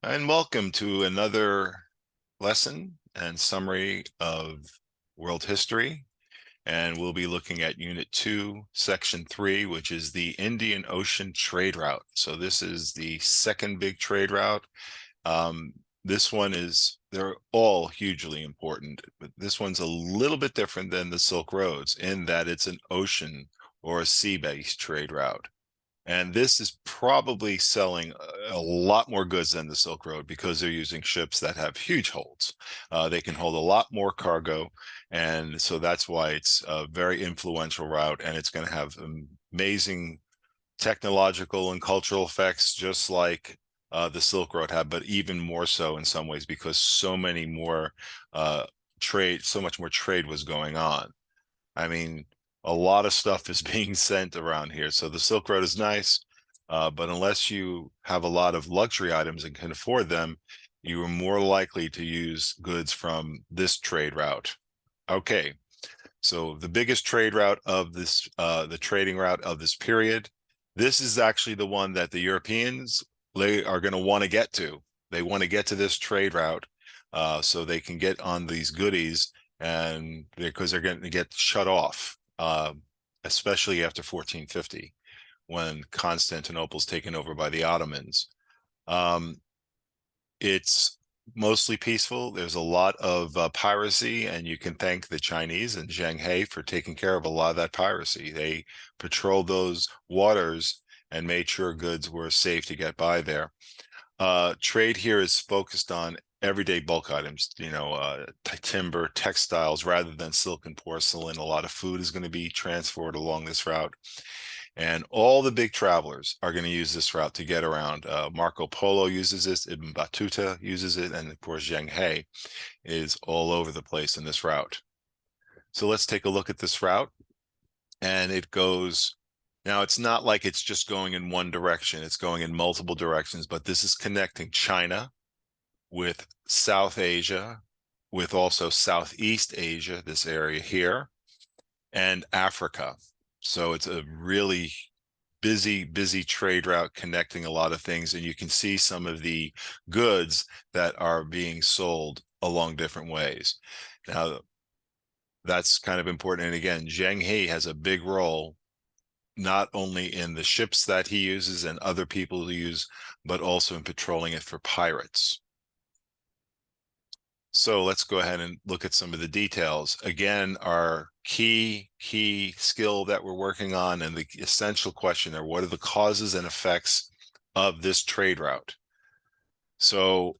And welcome to another lesson and summary of world history. And we'll be looking at Unit 2, Section 3, which is the Indian Ocean trade route. So this is the second big trade route. Um, this one they're all hugely important, but this one's a little bit different than the Silk Roads in that it's an ocean or a sea-based trade route. And this is probably selling a lot more goods than the Silk Road because they're using ships that have huge holds. They can hold a lot more cargo. And so that's why it's a very influential route. And it's going to have amazing technological and cultural effects, just like the Silk Road had, but even more so in some ways because so many more so much more trade was going on. I mean, a lot of stuff is being sent around here. So the Silk Road is nice, but unless you have a lot of luxury items and can afford them, you are more likely to use goods from this trade route. Okay, so the biggest trade route of this, the trading route of this period, this is actually the one that the Europeans are going to want to get to. They want to get to this trade route so they can get on these goodies and because they're going to get shut off, especially after 1450 when Constantinople's taken over by the Ottomans. Um, it's mostly peaceful. There's a lot of piracy, and you can thank the Chinese and Zheng He for taking care of a lot of that piracy. They patrolled those waters and made sure goods were safe to get by there. Trade here is focused on everyday bulk items, timber, textiles, rather than silk and porcelain. A lot of food is going to be transported along this route. And all the big travelers are going to use this route to get around. Marco Polo uses this, Ibn Battuta uses it, and of course Zheng He is all over the place in this route. So let's take a look at this route. And it goes, now it's not like it's just going in one direction, it's going in multiple directions, but this is connecting China with South Asia, with also Southeast Asia, this area here, and Africa. So it's a really busy trade route connecting a lot of things. And you can see some of the goods that are being sold along different ways. Now, that's kind of important. And again, Zheng He has a big role, not only in the ships that he uses and other people use, but also in patrolling it for pirates. So let's go ahead and look at some of the details. Again, our key skill that we're working on and the essential question are, what are the causes and effects of this trade route? So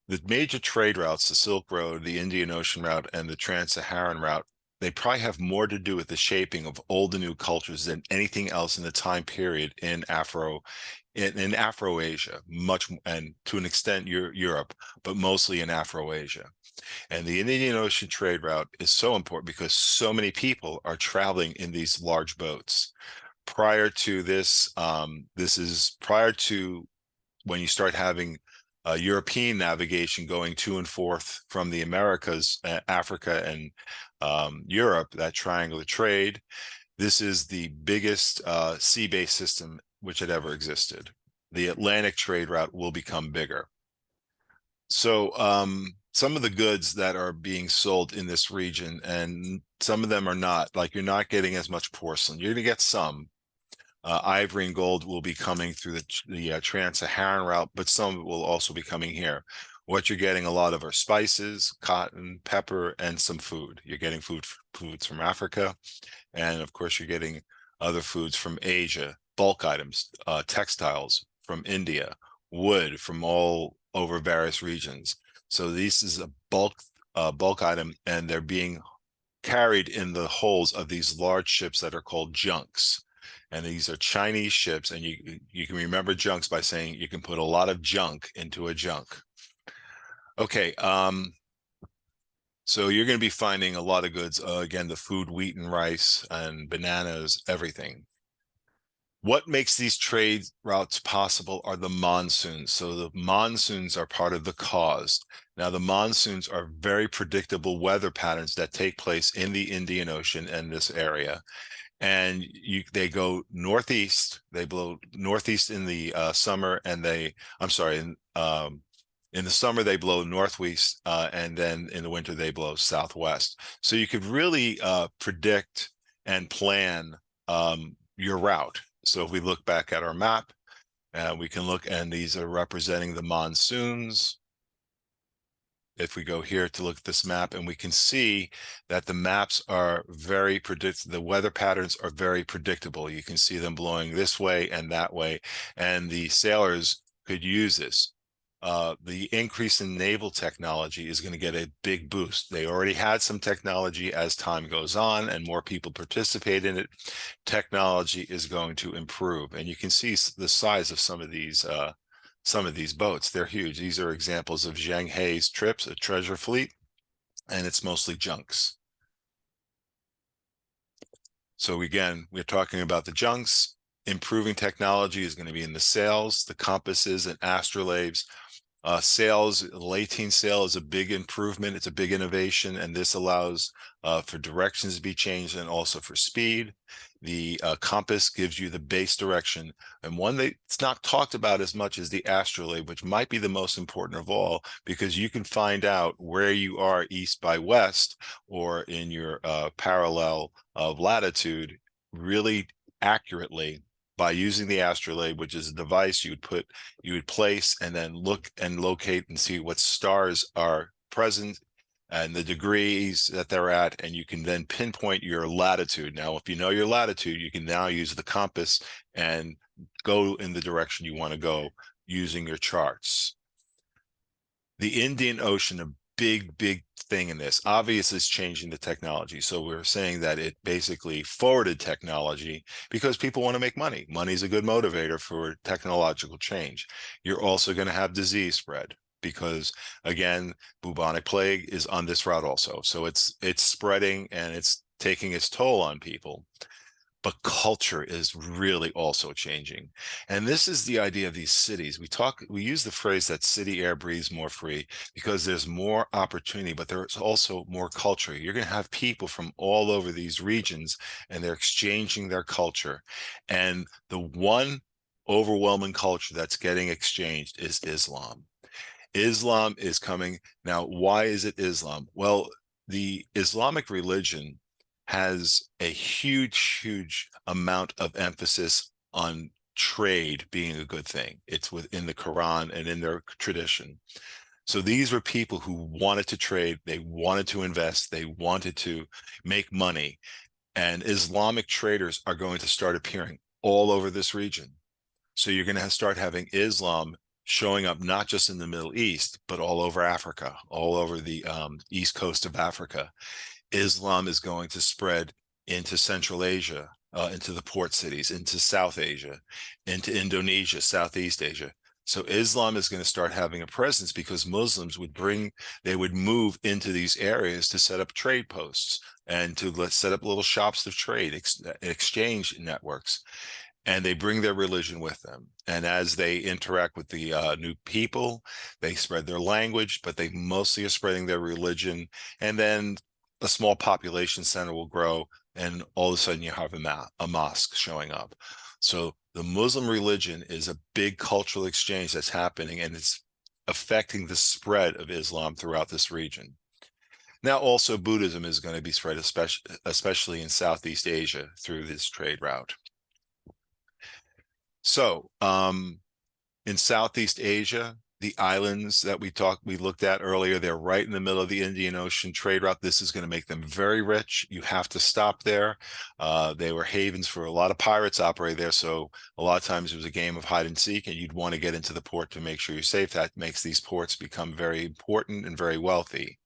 the major trade routes, the Silk Road, the Indian Ocean route, and the Trans-Saharan route, they probably have more to do with the shaping of old and new cultures than anything else in the time period in Afro-Asia, much, and to an extent Europe, but mostly in Afro-Asia. And the Indian Ocean trade route is so important because so many people are traveling in these large boats. Prior to this, this is prior to when you start having European navigation going to and forth from the Americas, Africa, and Europe, that triangular trade. This is the biggest sea-based system which had ever existed. The Atlantic trade route will become bigger. So some of the goods that are being sold in this region, and some of them are not, like you're not getting as much porcelain. You're going to get some. Ivory and gold will be coming through the Trans-Saharan route, but some will also be coming here. What you're getting a lot of are spices, cotton, pepper, and some food. You're getting foods from Africa, and of course you're getting other foods from Asia, bulk items, textiles from India, wood from all over various regions. So this is a bulk item, and they're being carried in the hulls of these large ships that are called junks. And these are Chinese ships, and you can remember junks by saying you can put a lot of junk into a junk. Okay, so you're going to be finding a lot of goods. Again, the food, wheat and rice, and bananas, everything. What makes these trade routes possible are the monsoons. So the monsoons are part of the cause. Now, the monsoons are very predictable weather patterns that take place in the Indian Ocean and this area. And they go northeast. They blow northeast in the summer, and I'm sorry, In the summer, they blow northwest, and then in the winter, they blow southwest. So you could really predict and plan your route. So if we look back at our map, we can look, and these are representing the monsoons. If we go here to look at this map, and we can see that the maps are very the weather patterns are very predictable. You can see them blowing this way and that way, and the sailors could use this. The increase in naval technology is going to get a big boost. They already had some technology. As time goes on and more people participate in it, technology is going to improve. And you can see the size of some of these boats. They're huge. These are examples of Zheng He's trips, a treasure fleet, and it's mostly junks. So again, we're talking about the junks. Improving technology is going to be in the sails, the compasses, and astrolabes. Sails, lateen sail is a big improvement. It's a big innovation, and this allows for directions to be changed and also for speed. The compass gives you the base direction, and one that's not talked about as much as the astrolabe, which might be the most important of all, because you can find out where you are east by west or in your parallel of latitude really accurately by using the astrolabe, which is a device you would place and then look and locate and see what stars are present and the degrees that they're at, and you can then pinpoint your latitude. Now, if you know your latitude, you can now use the compass and go in the direction you want to go using your charts. The Indian Ocean, a big thing in this. Obviously, it's changing the technology. So we're saying that it basically forwarded technology because people want to make money. Money is a good motivator for technological change. You're also going to have disease spread because, again, bubonic plague is on this route also. So it's spreading and it's taking its toll on people. But culture is really also changing. And this is the idea of these cities. We use the phrase that city air breathes more free because there's more opportunity, but there's also more culture. You're going to have people from all over these regions, and they're exchanging their culture. And the one overwhelming culture that's getting exchanged is Islam. Islam is coming. Now, why is it Islam? Well, the Islamic religion has a huge amount of emphasis on trade being a good thing. It's within the Quran and in their tradition. So these were people who wanted to trade, they wanted to invest, they wanted to make money. And Islamic traders are going to start appearing all over this region. So you're going to start having Islam showing up not just in the Middle East, but all over Africa, all over the east coast of Africa. Islam is going to spread into Central Asia, into the port cities, into South Asia, into Indonesia, Southeast Asia. So Islam is going to start having a presence because Muslims they would move into these areas to set up trade posts and to set up little shops of trade, exchange networks. And they bring their religion with them. And as they interact with the new people, they spread their language, but they mostly are spreading their religion. And then a small population center will grow, and all of a sudden you have a mosque showing up. So the Muslim religion is a big cultural exchange that's happening, and it's affecting the spread of Islam throughout this region. Now, also Buddhism is going to be spread, especially in Southeast Asia through this trade route. So in Southeast Asia, the islands that we looked at earlier, they're right in the middle of the Indian Ocean trade route. This is going to make them very rich. You have to stop there. They were havens for a lot of pirates operate there. So a lot of times it was a game of hide and seek, and you'd want to get into the port to make sure you're safe. That makes these ports become very important and very wealthy.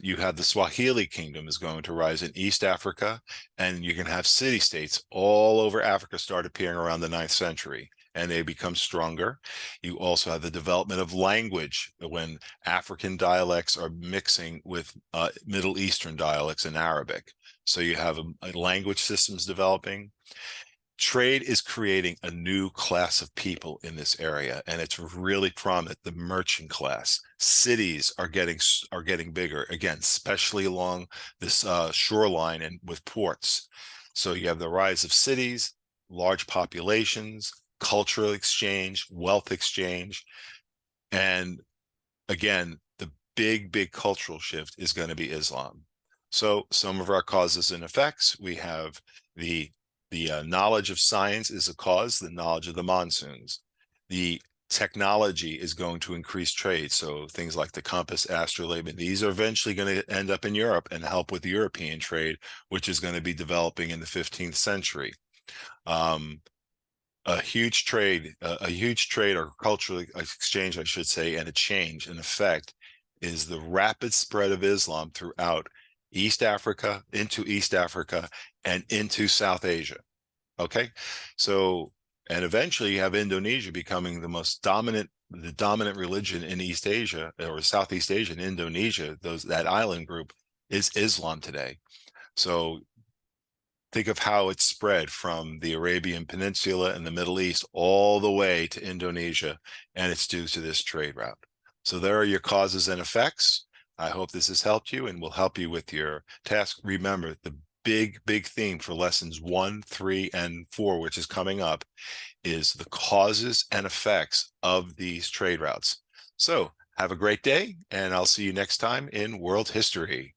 You have the Swahili kingdom is going to rise in East Africa, and you can have city-states all over Africa start appearing around the 9th century, and they become stronger. You also have the development of language when African dialects are mixing with Middle Eastern dialects in Arabic. So you have a language systems developing. Trade is creating a new class of people in this area, and it's really prominent, the merchant class. Cities are getting bigger, again, especially along this shoreline and with ports. So you have the rise of cities, large populations, cultural exchange, wealth exchange, and again, the big cultural shift is going to be Islam. So some of our causes and effects, we have the knowledge of science is a cause, the knowledge of the monsoons. The technology is going to increase trade. So things like the compass, astrolabe, these are eventually going to end up in Europe and help with European trade, which is going to be developing in the 15th century. A huge trade or cultural exchange, I should say, and a change in effect is the rapid spread of Islam throughout East Africa, into East Africa, and into South Asia. Okay, so, and eventually you have Indonesia becoming the dominant religion in East Asia or Southeast Asia. In Indonesia, that island group is Islam today. So think of how it spread from the Arabian Peninsula and the Middle East all the way to Indonesia, and it's due to this trade route. So there are your causes and effects. I hope this has helped you and will help you with your task. Remember, the big theme for lessons 1, 3, and 4, which is coming up, is the causes and effects of these trade routes. So have a great day, and I'll see you next time in World History.